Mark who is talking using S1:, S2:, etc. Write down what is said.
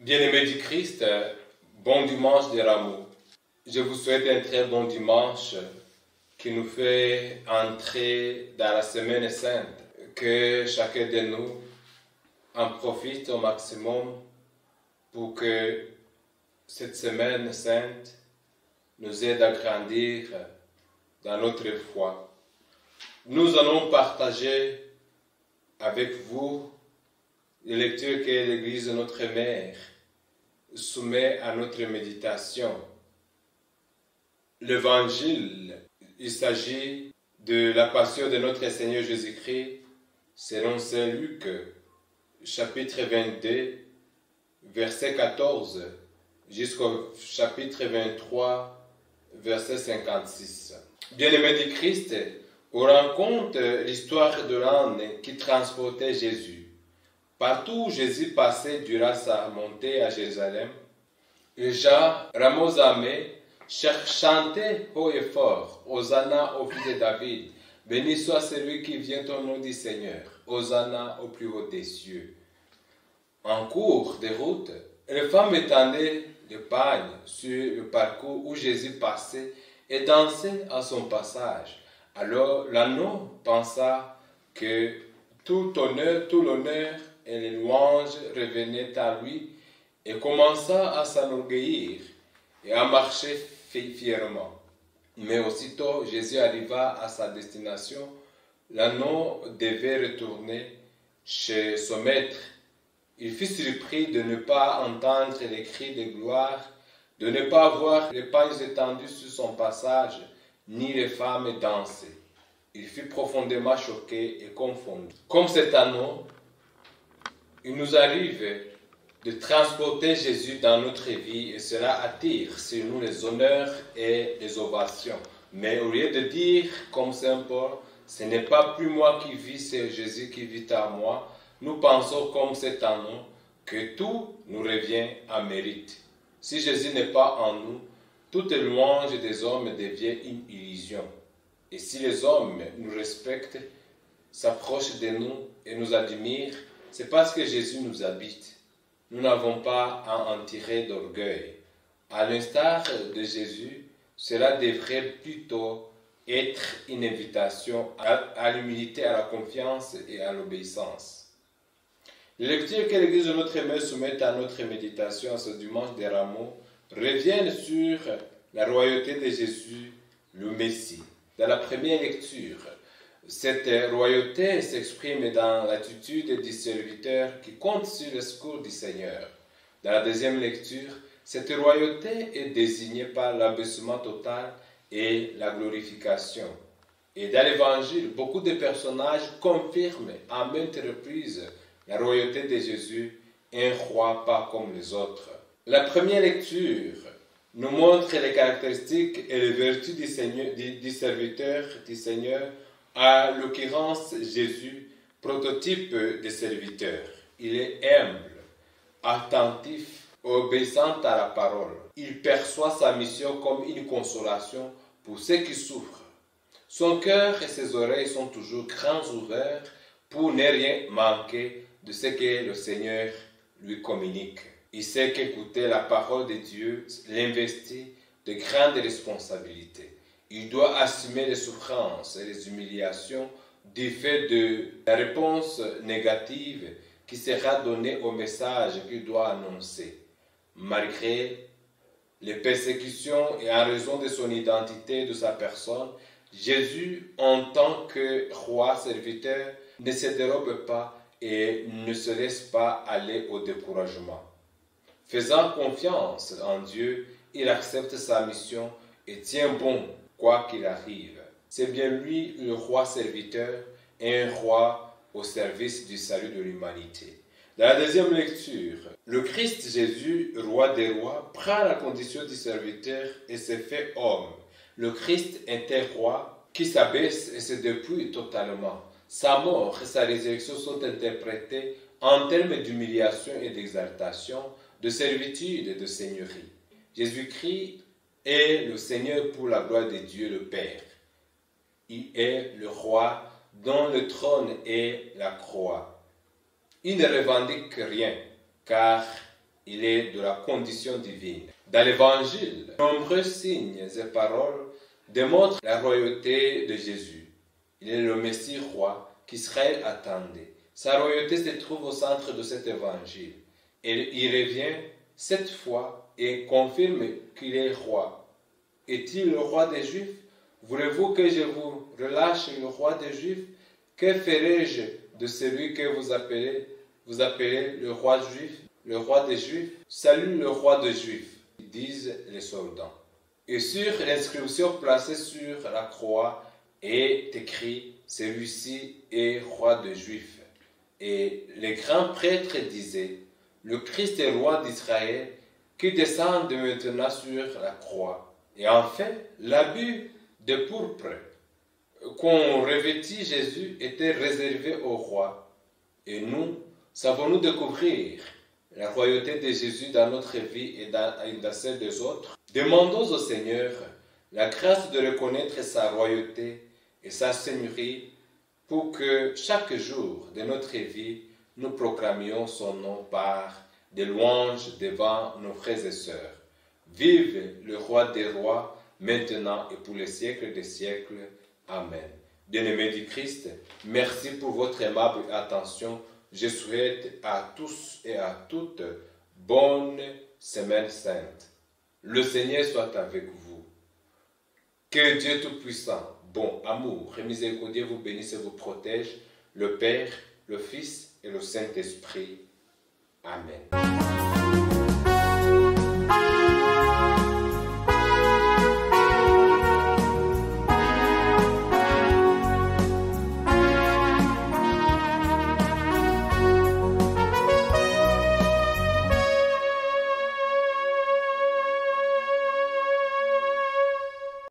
S1: Bien-aimés du Christ, bon dimanche de Rameaux. Je vous souhaite un très bon dimanche qui nous fait entrer dans la semaine sainte. Que chacun de nous en profite au maximum pour que cette semaine sainte nous aide à grandir dans notre foi. Nous allons partager avec vous les lectures que l'Église Notre Mère soumet à notre méditation. L'Évangile, il s'agit de la passion de notre Seigneur Jésus-Christ selon Saint Luc, chapitre 22, verset 14, jusqu'au chapitre 23, verset 56. Bien-aimés du Christ, on rencontre l'histoire de l'âne qui transportait Jésus. Partout où Jésus passait durant sa montée à Jérusalem, les gens, Ramosame, chantaient haut et fort, Hosanna au fils de David, béni soit celui qui vient au nom du Seigneur, Hosanna au plus haut des cieux. En cours de route, les femmes étendaient le pagne sur le parcours où Jésus passait et dansaient à son passage. Alors l'agneau pensa que tout l'honneur et les louanges revenaient à lui et commença à s'enorgueillir et à marcher fièrement. Mais aussitôt Jésus arriva à sa destination, l'agneau devait retourner chez son maître. Il fut surpris de ne pas entendre les cris de gloire, de ne pas voir les pagnes étendues sur son passage, ni les femmes danser. Il fut profondément choqué et confondu. Comme cet agneau, il nous arrive de transporter Jésus dans notre vie et cela attire sur nous les honneurs et les ovations. Mais au lieu de dire, comme Saint Paul, ce n'est pas plus moi qui vis, c'est Jésus qui vit en moi, nous pensons comme cet agneau que tout nous revient en mérite. Si Jésus n'est pas en nous, toute louange des hommes devient une illusion. Et si les hommes nous respectent, s'approchent de nous et nous admirent, c'est parce que Jésus nous habite. Nous n'avons pas à en tirer d'orgueil. À l'instar de Jésus, cela devrait plutôt être une invitation à l'humilité, à la confiance et à l'obéissance. Les lectures que l'Église de Notre Mère soumet à notre méditation à ce dimanche des Rameaux reviennent sur la royauté de Jésus, le Messie. Dans la première lecture, cette royauté s'exprime dans l'attitude du serviteur qui compte sur le secours du Seigneur. Dans la deuxième lecture, cette royauté est désignée par l'abaissement total et la glorification. Et dans l'Évangile, beaucoup de personnages confirment à maintes reprises la royauté de Jésus, un roi pas comme les autres. La première lecture nous montre les caractéristiques et les vertus du serviteur du Seigneur, à l'occurrence Jésus, prototype de serviteur. Il est humble, attentif, obéissant à la parole. Il perçoit sa mission comme une consolation pour ceux qui souffrent. Son cœur et ses oreilles sont toujours grands ouverts pour ne rien manquer de ce que le Seigneur lui communique. Il sait qu'écouter la parole de Dieu l'investit de grandes responsabilités. Il doit assumer les souffrances et les humiliations du fait de la réponse négative qui sera donnée au message qu'il doit annoncer. Malgré les persécutions et en raison de son identité et de sa personne, Jésus, en tant que roi serviteur, ne se dérobe pas et ne se laisse pas aller au découragement. Faisant confiance en Dieu, il accepte sa mission et tient bon quoi qu'il arrive. C'est bien lui le roi serviteur et un roi au service du salut de l'humanité. Dans la deuxième lecture, le Christ Jésus, roi des rois, prend la condition du serviteur et se fait homme. Le Christ est un roi qui s'abaisse et se dépouille totalement. Sa mort et sa résurrection sont interprétées en termes d'humiliation et d'exaltation, de servitude et de seigneurie. Jésus-Christ est le Seigneur pour la gloire de Dieu le Père. Il est le roi dont le trône est la croix. Il ne revendique rien, car il est de la condition divine. Dans l'Évangile, nombreux signes et paroles démontrent la royauté de Jésus. Il est le Messie roi qu'Israël attendait. Sa royauté se trouve au centre de cet Évangile. Et il revient cette fois et confirme qu'il est roi. Est-il le roi des Juifs? Voulez-vous que je vous relâche le roi des Juifs? Que ferai-je de celui que vous appelez le roi juif, le roi des Juifs? Salut le roi des Juifs, disent les soldats. Et sur l'inscription placée sur la croix est écrit, celui-ci est roi des Juifs. Et les grands prêtres disaient, le Christ est roi d'Israël qui descend maintenant sur la croix. Et enfin, l'habit de pourpre qu'on revêtit Jésus était réservé au roi. Et nous, savons-nous découvrir la royauté de Jésus dans notre vie et dans celle des autres? Demandons au Seigneur la grâce de reconnaître sa royauté et sa seigneurie pour que chaque jour de notre vie, nous proclamions son nom par des louanges devant nos frères et sœurs. Vive le roi des rois, maintenant et pour les siècles des siècles. Amen. Bien-aimés du Christ, merci pour votre aimable attention. Je souhaite à tous et à toutes bonne semaine sainte. Le Seigneur soit avec vous. Que Dieu Tout-Puissant, bon, amour et miséricordieux vous bénisse et vous protège, le Père, le Fils et le Saint-Esprit. Amen.